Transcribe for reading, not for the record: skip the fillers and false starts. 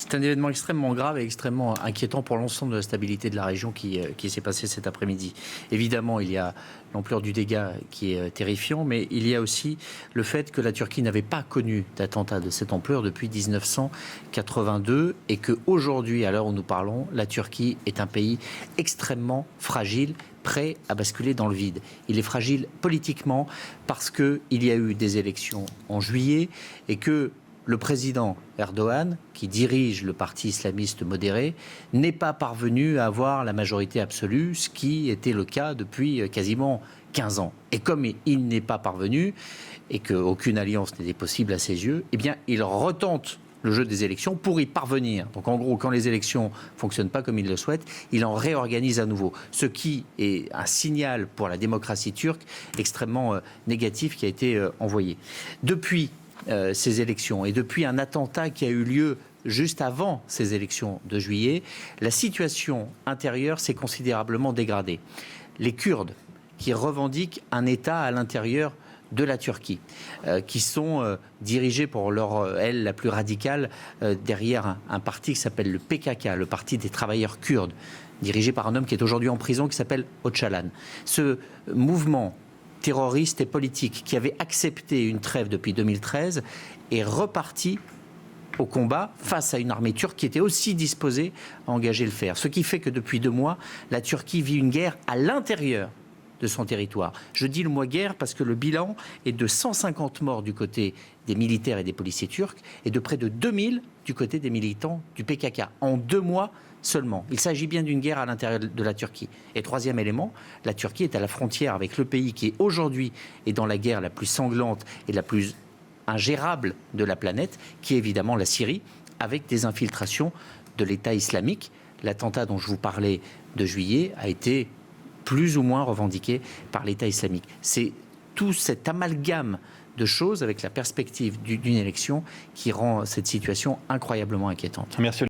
C'est un événement extrêmement grave et extrêmement inquiétant pour l'ensemble de la stabilité de la région qui s'est passé cet après-midi. Évidemment, il y a l'ampleur du dégât qui est terrifiant, mais il y a aussi le fait que la Turquie n'avait pas connu d'attentat de cette ampleur depuis 1982 et qu'aujourd'hui, à l'heure où nous parlons, la Turquie est un pays extrêmement fragile, prêt à basculer dans le vide. Il est fragile politiquement parce qu'il y a eu des élections en juillet et que le président Erdogan, qui dirige le parti islamiste modéré, n'est pas parvenu à avoir la majorité absolue, ce qui était le cas depuis quasiment 15 ans. Et comme il n'est pas parvenu, et qu'aucune alliance n'était possible à ses yeux, eh bien, il retente le jeu des élections pour y parvenir. Donc en gros, quand les élections ne fonctionnent pas comme il le souhaite, il en réorganise à nouveau. Ce qui est un signal pour la démocratie turque extrêmement négatif qui a été envoyé. Depuis ces élections et depuis un attentat qui a eu lieu juste avant ces élections de juillet, la situation intérieure s'est considérablement dégradée. Les Kurdes, qui revendiquent un État à l'intérieur de la Turquie, qui sont dirigés pour leur aile la plus radicale derrière un parti qui s'appelle le PKK, le Parti des travailleurs kurdes, dirigé par un homme qui est aujourd'hui en prison qui s'appelle Öcalan. Ce mouvement terroriste et politique qui avait accepté une trêve depuis 2013 est reparti au combat face à une armée turque qui était aussi disposée à engager le fer. Ce qui fait que depuis 2 mois, la Turquie vit une guerre à l'intérieur de son territoire. Je dis le mot guerre parce que le bilan est de 150 morts du côté des militaires et des policiers turcs et de près de 2000 du côté des militants du PKK en 2 mois seulement. Il s'agit bien d'une guerre à l'intérieur de la Turquie. Et troisième élément, la Turquie est à la frontière avec le pays qui aujourd'hui est dans la guerre la plus sanglante et la plus ingérable de la planète, qui est évidemment la Syrie, avec des infiltrations de l'État islamique. L'attentat dont je vous parlais de juillet a été plus ou moins revendiqué par l'État islamique. C'est tout cet amalgame de choses avec la perspective d'une élection qui rend cette situation incroyablement inquiétante. Merci.